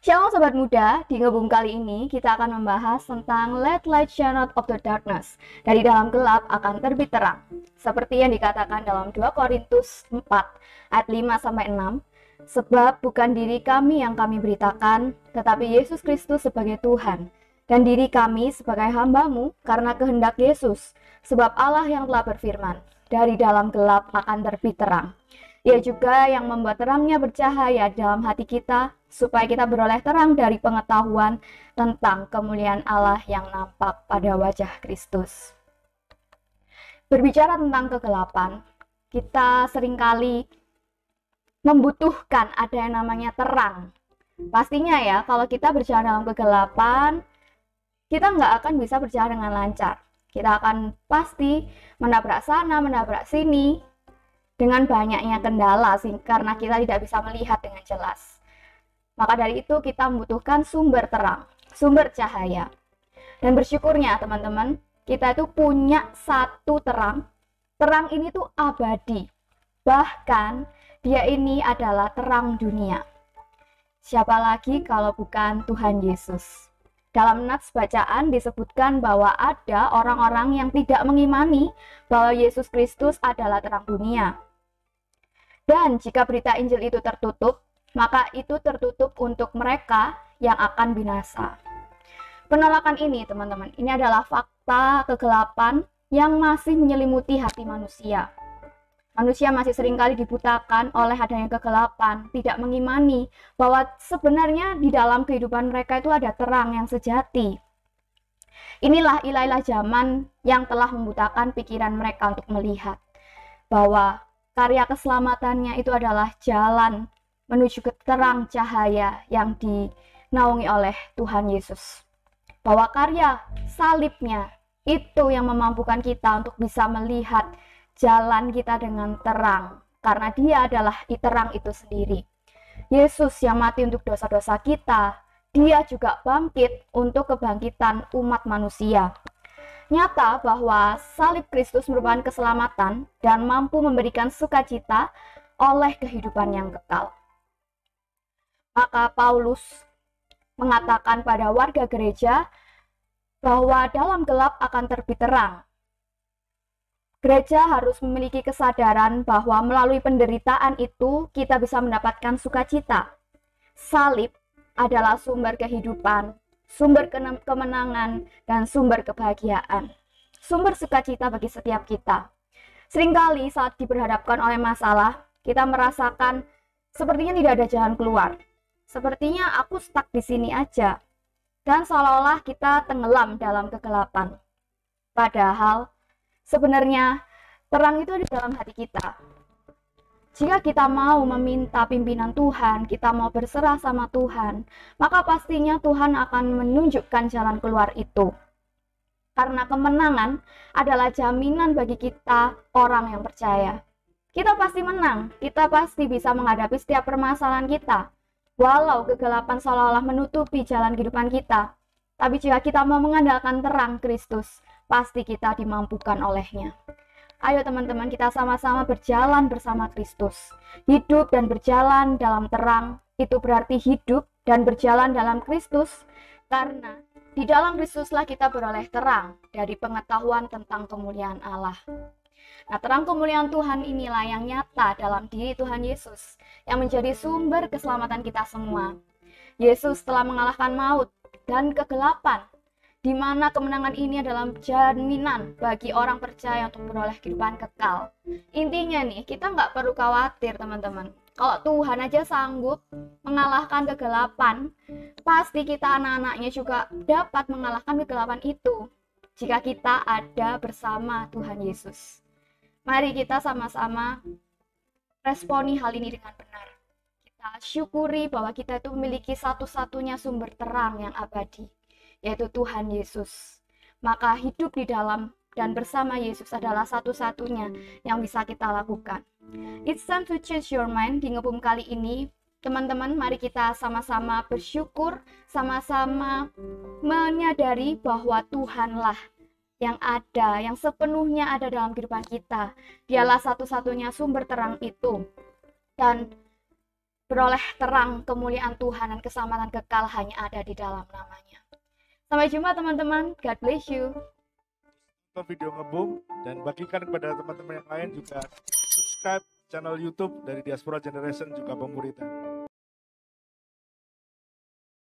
Shalom Sobat Muda, di Ngebum kali ini kita akan membahas tentang Let Light Shine Out of the Darkness. Dari dalam gelap akan terbit terang. Seperti yang dikatakan dalam 2 Korintus 4 ayat 5-6. Sebab bukan diri kami yang kami beritakan, tetapi Yesus Kristus sebagai Tuhan. Dan diri kami sebagai hamba-Mu karena kehendak Yesus. Sebab Allah yang telah berfirman, dari dalam gelap akan terbit terang. Ia juga yang membuat terangnya bercahaya dalam hati kita, supaya kita beroleh terang dari pengetahuan tentang kemuliaan Allah yang nampak pada wajah Kristus. Berbicara tentang kegelapan, kita seringkali membutuhkan ada yang namanya terang. Pastinya ya, kalau kita berjalan dalam kegelapan, kita nggak akan bisa berjalan dengan lancar. Kita akan pasti menabrak sana, menabrak sini, dengan banyaknya kendala sih, karena kita tidak bisa melihat dengan jelas. Maka dari itu kita membutuhkan sumber terang, sumber cahaya. Dan bersyukurnya teman-teman, kita itu punya satu terang. Terang ini tuh abadi. Bahkan dia ini adalah terang dunia. Siapa lagi kalau bukan Tuhan Yesus? Dalam nats bacaan disebutkan bahwa ada orang-orang yang tidak mengimani bahwa Yesus Kristus adalah terang dunia. Dan jika berita Injil itu tertutup, maka itu tertutup untuk mereka yang akan binasa. Penolakan ini, teman-teman, ini adalah fakta kegelapan yang masih menyelimuti hati manusia. Manusia masih seringkali dibutakan oleh adanya kegelapan, tidak mengimani bahwa sebenarnya di dalam kehidupan mereka itu ada terang yang sejati. Inilah ilah-ilah zaman yang telah membutakan pikiran mereka untuk melihat bahwa karya keselamatannya itu adalah jalan menuju ke terang cahaya yang dinaungi oleh Tuhan Yesus. Bahwa karya salibnya itu yang memampukan kita untuk bisa melihat jalan kita dengan terang, karena dia adalah terang itu sendiri. Yesus yang mati untuk dosa-dosa kita, dia juga bangkit untuk kebangkitan umat manusia. Nyata bahwa salib Kristus merupakan keselamatan dan mampu memberikan sukacita oleh kehidupan yang kekal. Maka Paulus mengatakan pada warga gereja bahwa dalam gelap akan terbit terang. Gereja harus memiliki kesadaran bahwa melalui penderitaan itu kita bisa mendapatkan sukacita. Salib adalah sumber kehidupan, sumber kemenangan, dan sumber kebahagiaan. Sumber sukacita bagi setiap kita. Seringkali saat diperhadapkan oleh masalah, kita merasakan sepertinya tidak ada jalan keluar. Sepertinya aku stuck di sini aja. Dan seolah-olah kita tenggelam dalam kegelapan. Padahal sebenarnya terang itu di dalam hati kita. Jika kita mau meminta pimpinan Tuhan, kita mau berserah sama Tuhan, maka pastinya Tuhan akan menunjukkan jalan keluar itu. Karena kemenangan adalah jaminan bagi kita orang yang percaya. Kita pasti menang, kita pasti bisa menghadapi setiap permasalahan kita. Walau kegelapan seolah-olah menutupi jalan kehidupan kita, tapi jika kita mau mengandalkan terang Kristus, pasti kita dimampukan olehnya. Ayo teman-teman, kita sama-sama berjalan bersama Kristus. Hidup dan berjalan dalam terang, itu berarti hidup dan berjalan dalam Kristus, karena di dalam Kristuslah kita beroleh terang dari pengetahuan tentang kemuliaan Allah. Nah, terang kemuliaan Tuhan inilah yang nyata dalam diri Tuhan Yesus, yang menjadi sumber keselamatan kita semua. Yesus telah mengalahkan maut dan kegelapan, di mana kemenangan ini adalah jaminan bagi orang percaya untuk beroleh kehidupan kekal. Intinya nih, kita nggak perlu khawatir teman-teman. Kalau Tuhan aja sanggup mengalahkan kegelapan, pasti kita anak-anaknya juga dapat mengalahkan kegelapan itu, jika kita ada bersama Tuhan Yesus. Mari kita sama-sama responi hal ini dengan benar. Kita syukuri bahwa kita itu memiliki satu-satunya sumber terang yang abadi, yaitu Tuhan Yesus. Maka hidup di dalam dan bersama Yesus adalah satu-satunya yang bisa kita lakukan. It's time to change your mind. Di Ngebum kali ini, teman-teman, mari kita sama-sama bersyukur, sama-sama menyadari bahwa Tuhanlah yang ada, yang sepenuhnya ada dalam kehidupan kita. Dialah satu-satunya sumber terang itu. Dan beroleh terang, kemuliaan Tuhan, dan keselamatan kekal hanya ada di dalam namanya. Sampai jumpa teman-teman. God bless you. Video Ngebum, dan bagikan kepada teman-teman yang lain, juga subscribe channel YouTube dari Diaspora Generation juga Pemburitan.